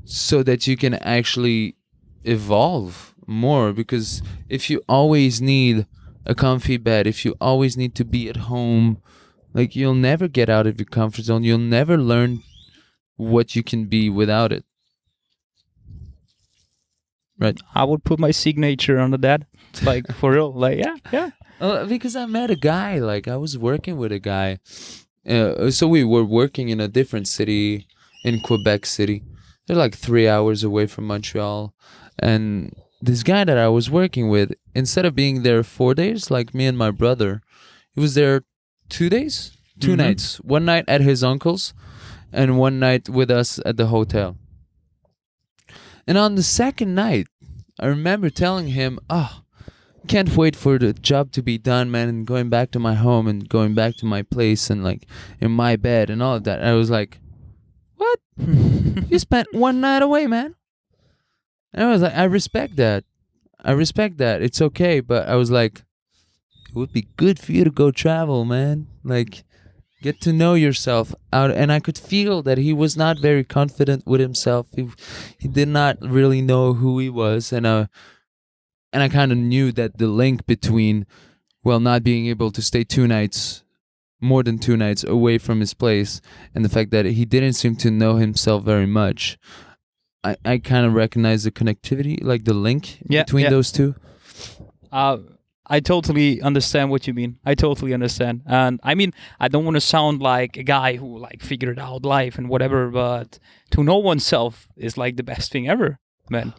so that you can actually evolve more. Because if you always need a comfy bed, if you always need to be at home, like you'll never get out of your comfort zone. You'll never learn what you can be without it. Right. I would put my signature under that. It's like for real. Like yeah. Because I met a guy, like I was working with a guy. So we were working in a different city, in Quebec City. They're like 3 hours away from Montreal. And this guy that I was working with, instead of being there 4 days, like me and my brother, he was there 2 days, 2 Mhm. nights. One night at his uncle's, and one night with us at the hotel. And on the second night, I remember telling him, "Oh, can't wait for the job to be done, man, and going back to my home and going back to my place and like in my bed and all of that." I was like, "What? You spent one night away, man?" And I was like, "I respect that. I respect that. It's okay." But I was like, "It would be good for you to go travel, man. Like, get to know yourself out." And I could feel that he was not very confident with himself. He did not really know who he was. And I kind of knew that the link between, well, not being able to stay 2 nights, more than 2 nights away from his place, and the fact that he didn't seem to know himself very much, I kind of recognized the connectivity, like the link Yeah, between yeah. those two. I totally understand what you mean. I totally understand. And I mean, I don't want to sound like a guy who like figured out life and whatever, but to know oneself is like the best thing ever, man.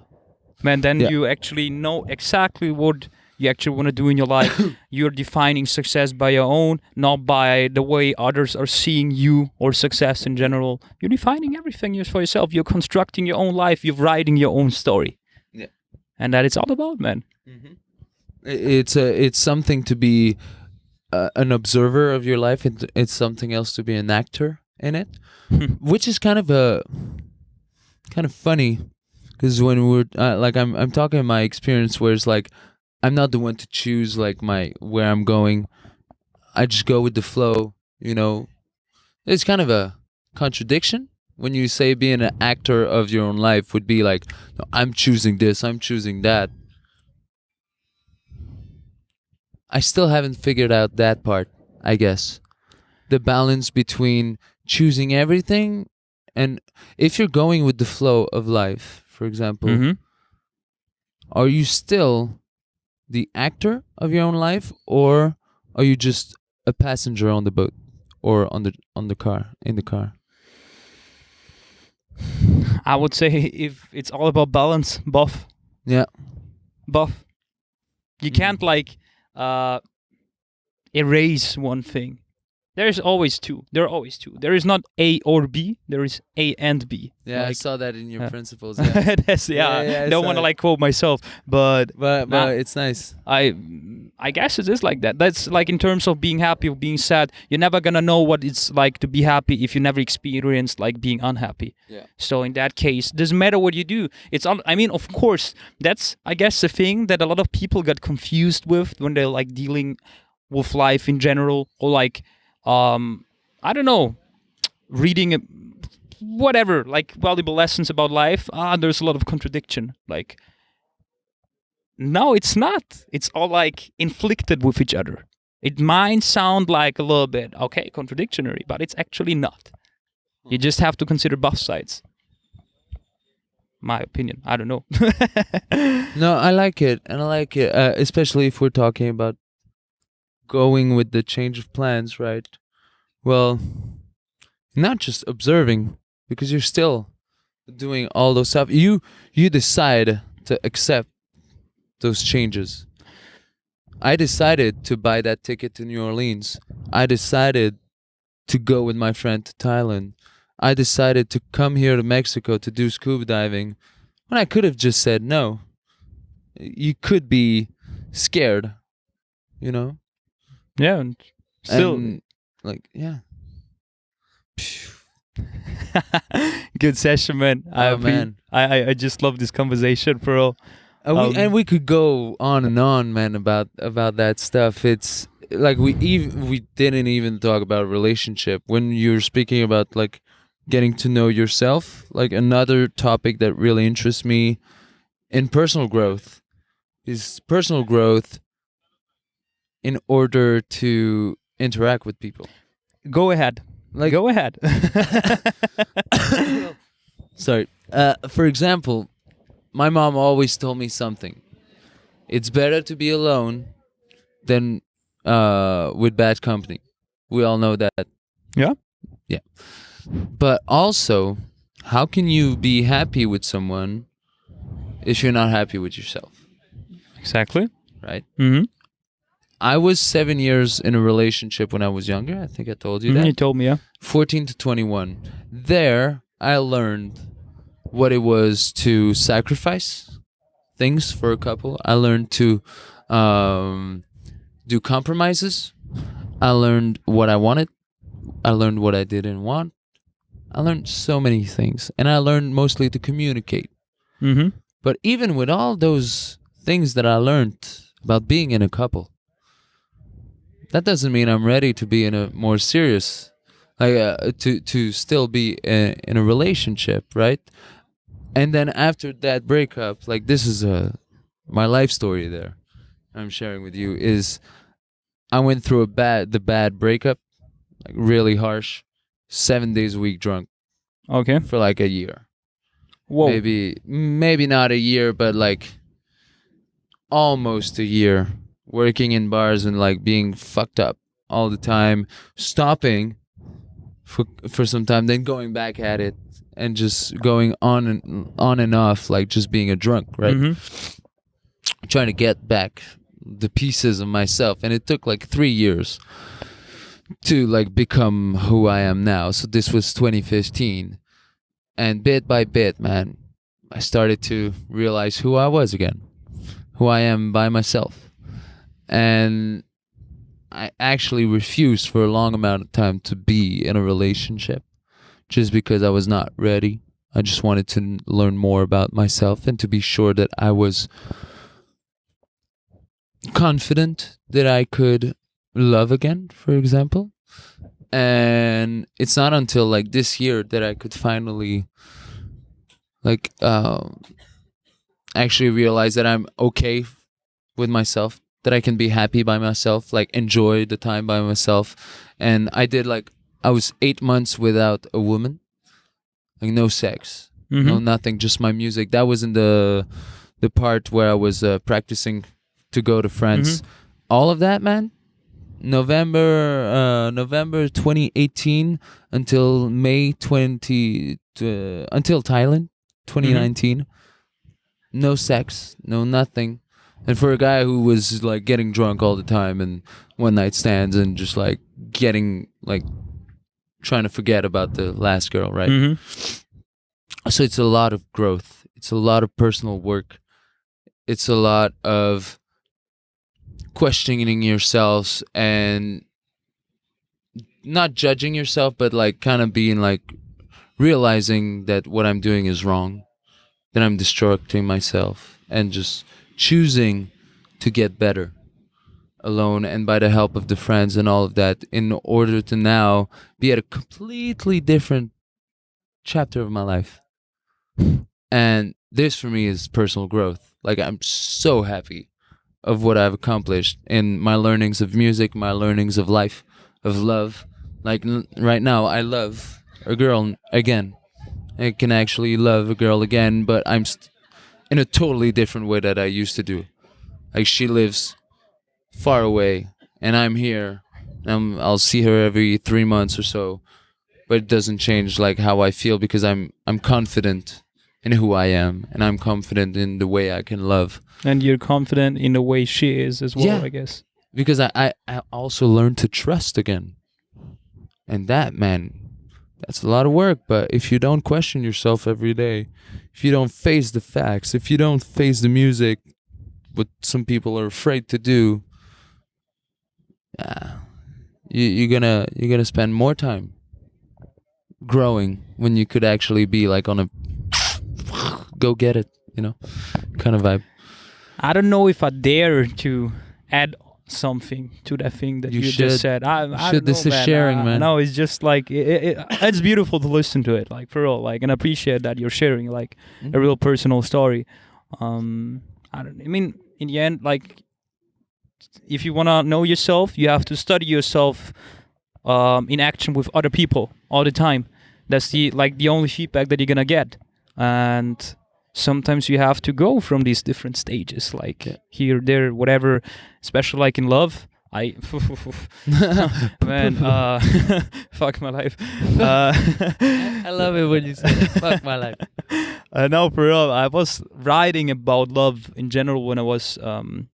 Man, then Yeah. you actually know exactly what you actually want to do in your life. You're defining success by your own, not by the way others are seeing you or success in general. You're defining everything for yourself. You're constructing your own life. You're writing your own story. Yeah. And that it's all about, man. It's something to be an observer of your life. It's something else to be an actor in it, which is kind of funny, because when we're like I'm talking my experience, where it's like I'm not the one to choose like where I'm going. I just go with the flow. It's kind of a contradiction, when you say being an actor of your own life would be like, "No, I'm choosing this, I'm choosing that." I still haven't figured out that part, I guess. The balance between choosing everything and if you're going with the flow of life, for example, Mm-hmm. are you still the actor of your own life, or are you just a passenger on the boat or on the car, in the car? I would say if it's all about balance, buff, Yeah. buff. You can't like uh, erase one thing. There's always two. There are always two. There is not A or B. There is A and B. Yeah, I Like, saw that in your yeah. principles. Yeah. That's Yeah, I don't saw want to it. like quote myself, but But Nah. it's nice. I guess it is like that. That's like in terms of being happy or being sad. You're never gonna know what it's like to be happy if you never experienced like being unhappy. Yeah. So in that case, doesn't matter what you do. I mean, of course, that's I guess the thing that a lot of people get confused with when they're like dealing with life in general, or like I don't know, reading whatever, like valuable lessons about life. There's a lot of contradiction. Like, no, it's not. It's all like inflicted with each other. It might sound like a little bit, okay, contradictory, but it's actually not. You just have to consider both sides. My opinion. I don't know. No, I like it, and I like it, especially if we're talking about going with the change of plans, right? Well, not just observing, because you're still doing all those stuff. You decide to accept those changes. I decided to buy that ticket to New Orleans. I decided to go with my friend to Thailand. I decided to come here to Mexico to do scuba diving when I could have just said no. You could be scared, you know? Yeah, and still And, like, yeah. good session, man. Oh, man. I just love this conversation, bro. And we could go on and on, man, about that stuff. It's like we didn't even talk about relationship when you're speaking about like getting to know yourself. Like another topic that really interests me in personal growth is personal growth in order to interact with people. Go ahead. Like, Go ahead. sorry. For example, my mom always told me something. It's better to be alone than with bad company. We all know that. Yeah. Yeah. But also, how can you be happy with someone if you're not happy with yourself? Exactly. Right? Mm-hmm. I was 7 years in a relationship when I was younger. I think I told you that. You told me, yeah. 14 to 21. There, I learned what it was to sacrifice things for a couple. I learned to do compromises. I learned what I wanted. I learned what I didn't want. I learned so many things. And I learned mostly to communicate. Mm-hmm. But even with all those things that I learned about being in a couple, that doesn't mean I'm ready to be in a more serious, like to still be in a relationship, right? And then after that breakup, like this is my life story there I'm sharing with you is I went through the bad breakup, like really harsh, 7 days a week drunk Okay. for like a year. Whoa. Maybe not a year, but like almost a year, working in bars and like being fucked up all the time, stopping for some time, then going back at it and just going on and off, like just being a drunk, right? Mm-hmm. Trying to get back the pieces of myself, and it took like 3 years to like become who I am now. So this was 2015, and bit by bit, man, I started to realize who I was again, who I am by myself. And I actually refused for a long amount of time to be in a relationship just because I was not ready. I just wanted to learn more about myself and to be sure that I was confident that I could love again, for example. And it's not until like this year that I could finally like actually realize that I'm okay with myself, that I can be happy by myself, like enjoy the time by myself. And I did like I was 8 months without a woman, like no sex, no nothing, just my music. That was in the part where I was practicing to go to France. All of that, man. November 2018 until May 20 until Thailand 2019. No sex, no nothing. And for a guy who was like getting drunk all the time and one night stands and just like getting like trying to forget about the last girl, right? So it's a lot of growth. It's a lot of personal work. It's a lot of questioning yourselves and not judging yourself, but like kind of being like realizing that what I'm doing is wrong, that I'm destructing myself, and just choosing to get better alone and by the help of the friends and all of that, in order to now be at a completely different chapter of my life. And this for me is personal growth. Like I'm so happy of what I've accomplished in my learnings of music, my learnings of life, of love. Like right now, I love a girl again. I can actually love a girl again, but I'm in a totally different way that I used to do. Like she lives far away, and I'm here. I'll see her every 3 months or so, but it doesn't change like how I feel, because I'm confident in who I am, and I'm confident in the way I can love. And you're confident in the way she is as well, Yeah. I guess. Because I also learned to trust again. And that, man, that's a lot of work. But if you don't question yourself every day, if you don't face the facts, if you don't face the music, what some people are afraid to do, you're gonna spend more time growing when you could actually be like on a go get it, kind of vibe. I don't know if I dare to add something to that thing that you just said. I don't know, this is sharing, man. No, it's just like it's beautiful to listen to it, like for real, like, and I appreciate that you're sharing like a real personal story. I mean, in the end, like, if you wanna know yourself, you have to study yourself in action with other people all the time. That's the only feedback that you're gonna get, and sometimes you have to go from these different stages, like here, there, whatever. Especially like in love, man, fuck my life. I love it when you say fuck my life. No, for real. I was writing about love in general when I was on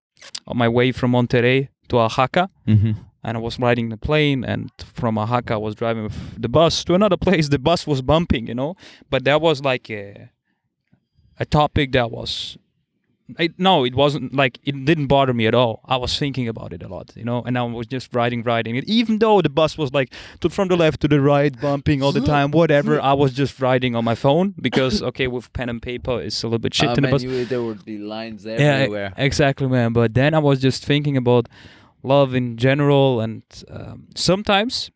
my way from Monterrey to Oaxaca. And I was riding the plane, and from Oaxaca I was driving with the bus to another place. The bus was bumping, but that was like a topic that was... No, it wasn't like, it didn't bother me at all. I was thinking about it a lot, and I was just riding it. Even though the bus was like from the left to the right, bumping all the time, whatever, I was just riding on my phone because, okay, with pen and paper, it's a little bit shit in the bus. There would be lines everywhere. Yeah, exactly, man. But then I was just thinking about love in general, and sometimes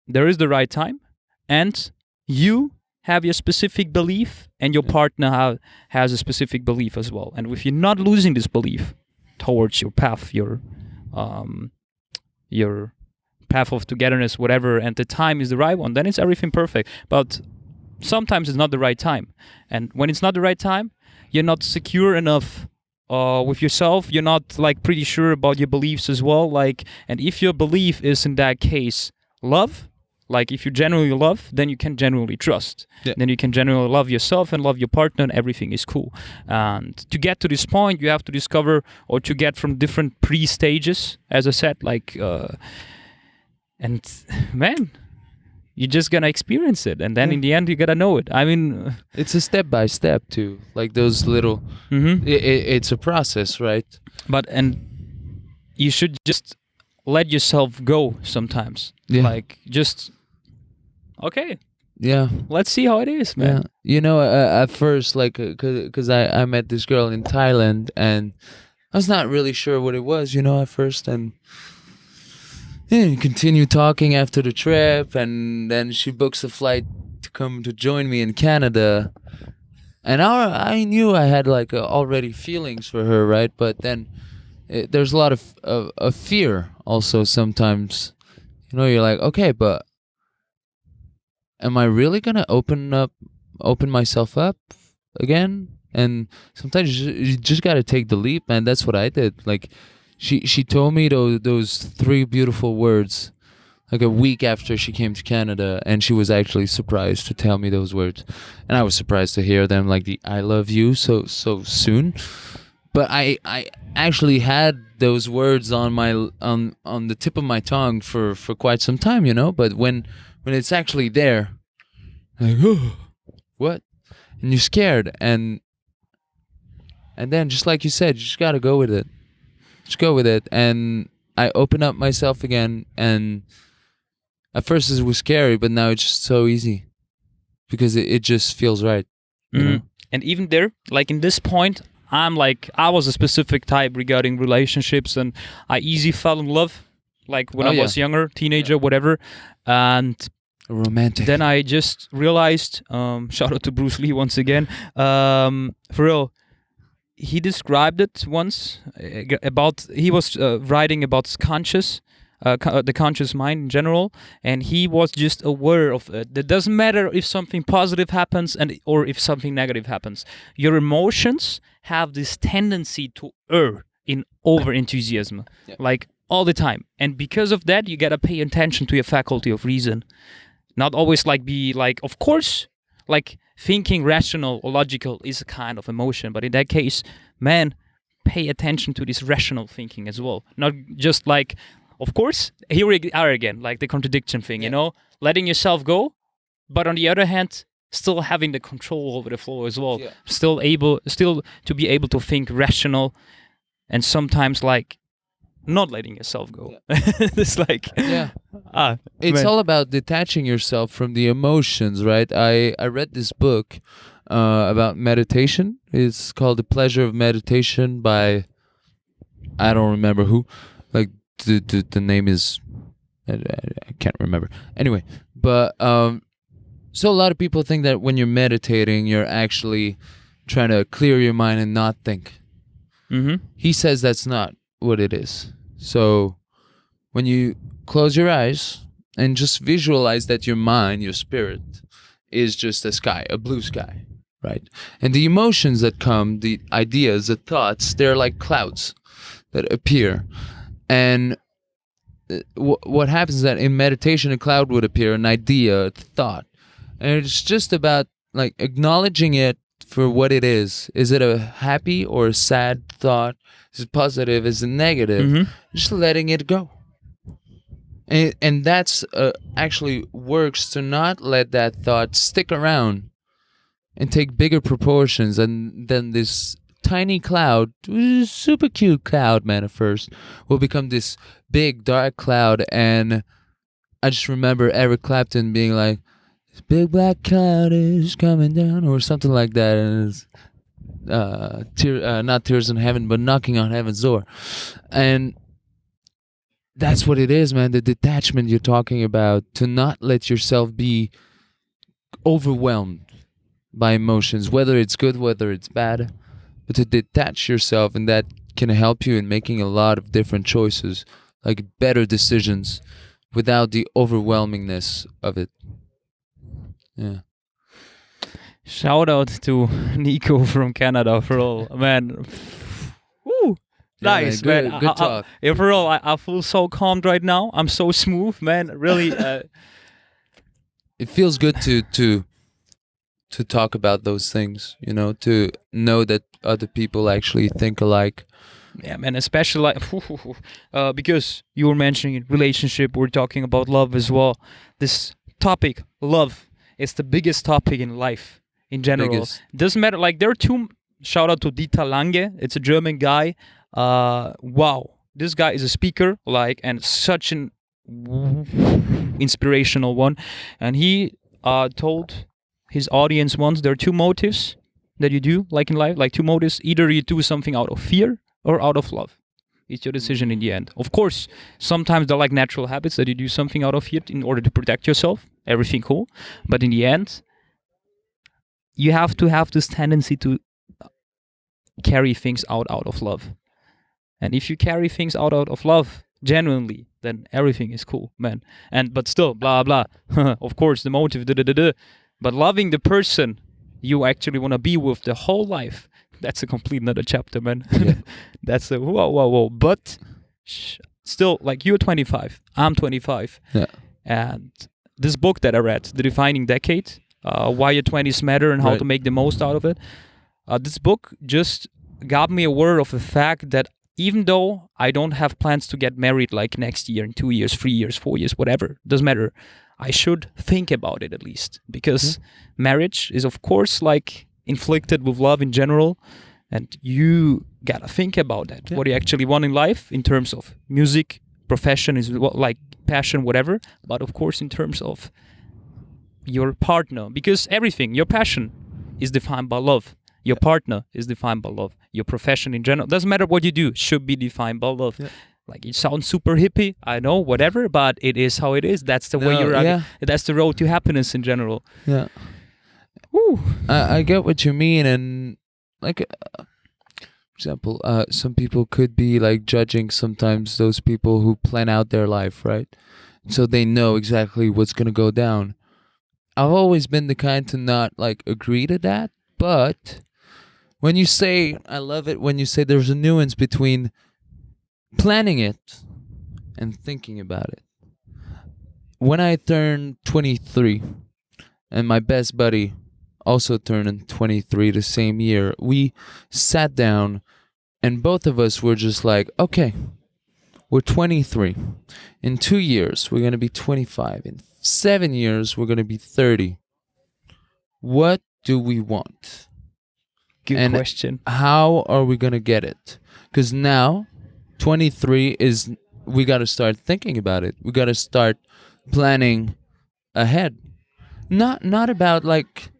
there is the right time, and you have your specific belief, and your partner has a specific belief as well. And if you're not losing this belief towards your path, your path of togetherness, whatever, and the time is the right one, then it's everything perfect. But sometimes it's not the right time. And when it's not the right time, you're not secure enough with yourself. You're not like pretty sure about your beliefs as well. Like, and if your belief is in that case love, like if you genuinely love, then you can genuinely trust. Yeah. Then you can genuinely love yourself and love your partner, and everything is cool. And to get to this point, you have to discover, or to get from different pre-stages, as I said, like, and man, you're just gonna experience it, and then in the end, you gotta know it. I mean, it's a step by step too, like those little. It's a process, right? And you should just let yourself go sometimes. Yeah. Like, just okay. Yeah. Let's see how it is, man. Yeah. At first, like, because I met this girl in Thailand, and I was not really sure what it was, at first, and and continue talking after the trip, and then she books a flight to come to join me in Canada. And I knew I had like already feelings for her, right? But then there's a lot of fear also sometimes. You know, you're like, okay, but am I really gonna open myself up again? And sometimes you just gotta take the leap, man. That's what I did. Like, she told me those three beautiful words, like a week after she came to Canada, and she was actually surprised to tell me those words, and I was surprised to hear them, like the "I love you" so soon. But I actually had those words on my on the tip of my tongue for quite some time, you know. But when it's actually there, like, oh, what? And you're scared, and then just like you said, you just gotta go with it. Just go with it. And I open up myself again, and at first it was scary, but now it's just so easy because it just feels right. You know? And even there, like in this point, I'm like, I was a specific type regarding relationships, and I easy fell in love, like when I was younger, teenager, whatever. And romantic. then I just realized, shout out to Bruce Lee once again, for real, he described it once about, he was writing about conscious, the conscious mind in general, and he was just aware of it. It doesn't matter if something positive happens or if something negative happens. Your emotions have this tendency to err in over enthusiasm, like all the time. And because of that, you gotta pay attention to your faculty of reason. Not always like be like, of course, like thinking rational or logical is a kind of emotion, but in that case, man, pay attention to this rational thinking as well. Not just like, of course, here we are again, like the contradiction thing, you know, letting yourself go, but on the other hand, still having the control over the flow as well. Still to be able to think rational, and sometimes like not letting yourself go. It's like, it's all about detaching yourself from the emotions, right? I read this book about meditation. It's called The Pleasure of Meditation by, I don't remember who. Like the name is, I can't remember. Anyway, but so a lot of people think that when you're meditating, you're actually trying to clear your mind and not think. He says that's not what it is. So when you close your eyes and just visualize that your mind, your spirit, is just a sky, a blue sky, right? And the emotions that come, the ideas, the thoughts, they're like clouds that appear. And what happens is that in meditation, a cloud would appear, an idea, a thought. And it's just about like acknowledging it for what it is. Is it a happy or a sad thought? Is it positive? Is it negative? Just letting it go. And that's actually works to not let that thought stick around and take bigger proportions. And then this tiny cloud, super cute cloud, man, at first, will become this big dark cloud. And I just remember Eric Clapton being like, "This big black cloud is coming down," or something like that. And it's not Tears in Heaven, but Knocking on Heaven's Door. And that's what it is, man. The detachment you're talking about, to not let yourself be overwhelmed by emotions, whether it's good, whether it's bad, but to detach yourself, and that can help you in making a lot of different choices, like better decisions, without the overwhelmingness of it. Yeah. Shout out to Nico from Canada for all, man. Woo. Nice, good, man. Good talk. For real, I feel so calmed right now. I'm so smooth, man. Really. It feels good to talk about those things, you know, to know that other people actually think alike. Yeah, man, especially like, because you were mentioning relationship, we're talking about love as well. This topic, love, is the biggest topic in life in general. Doesn't matter, like there are two, shout out to Dieter Lange, it's a German guy. Wow, this guy is a speaker, like, and such an inspirational one. And he told his audience once, there are two motives that you do, like in life, like two motives. Either you do something out of fear or out of love. It's your decision in the end. Of course, sometimes they're like natural habits that you do something out of it in order to protect yourself. Everything cool. But in the end, you have to have this tendency to carry things out of love. And if you carry things out of love genuinely, then everything is cool, man. But still, blah blah. Of course, the motive, but loving the person you actually want to be with the whole life, that's a complete another chapter, man. Yeah. That's a whoa. But still, like, you're 25, I'm 25, Yeah. and this book that I read, The Defining Decade, Why Your 20s Matter and How Right. to Make the Most Out of It. This book just got me aware of the fact that even though I don't have plans to get married like next year, in 2 years, 3 years, 4 years, whatever, doesn't matter, I should think about it at least. Because marriage is, of course, like inflicted with love in general. And you gotta think about that. Yeah. What you actually want in life in terms of music, profession, is like passion, whatever. But of course, in terms of your partner, because everything, your passion is defined by love. Your partner is defined by love. Your profession in general, doesn't matter what you do, should be defined by love. Yeah. Like, it sounds super hippie, I know, whatever, but it is how it is. That's the way that's the road to happiness in general. Yeah. Woo. I get what you mean, and like, for example, some people could be like judging sometimes those people who plan out their life, right? So they know exactly what's gonna go down. I've always been the kind to not like agree to that, but when you say, I love it when you say there's a nuance between planning it and thinking about it. When I turned 23, and my best buddy also turned 23 the same year, we sat down and both of us were just like, okay, we're 23. In 2 years, we're going to be 25. In 7 years, we're going to be 30. What do we want? Good question. How are we going to get it? Because now, 23 is, we got to start thinking about it. We got to start planning ahead. Not about like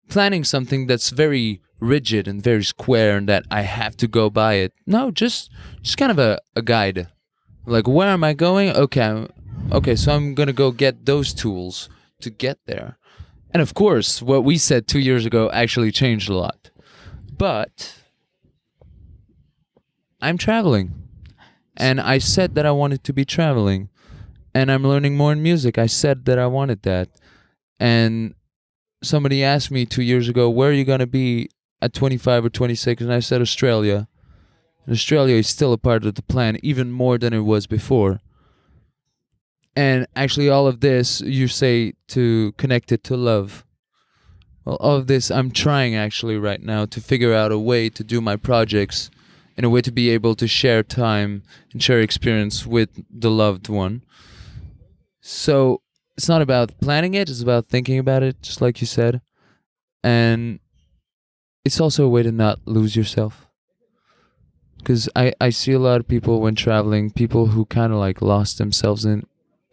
planning something that's very rigid and very square and that I have to go by it. No, just kind of a guide. Like, where am I going? Okay, so I'm going to go get those tools to get there. And of course, what we said 2 years ago actually changed a lot. But I'm traveling. And I said that I wanted to be traveling. And I'm learning more in music. I said that I wanted that. And somebody asked me 2 years ago, where are you going to be at 25 or 26? And I said Australia. And Australia is still a part of the plan, even more than it was before. And actually all of this, you say to connect it to love. Well, all of this, I'm trying actually right now to figure out a way to do my projects in a way to be able to share time and share experience with the loved one. So it's not about planning it, it's about thinking about it, just like you said. And it's also a way to not lose yourself. Because I see a lot of people when traveling, people who kind of like lost themselves in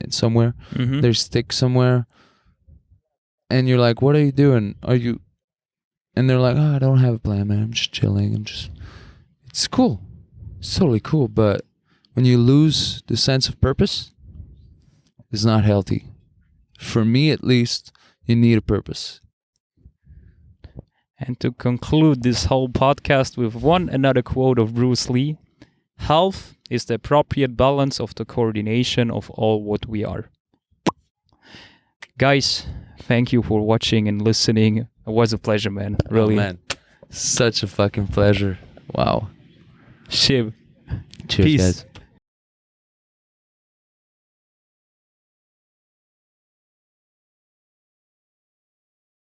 somewhere. Mm-hmm. They're stuck somewhere. And you're like, what are you doing? And they're like, oh, I don't have a plan, man. I'm just chilling. It's cool. It's totally cool. But when you lose the sense of purpose, it's not healthy. For me, at least, you need a purpose. And to conclude this whole podcast with another quote of Bruce Lee: health is the appropriate balance of the coordination of all what we are. Guys, thank you for watching and listening. It was a pleasure, man. Really. Oh, man. Such a fucking pleasure. Wow. Shiv. Cheers, Peace. guys.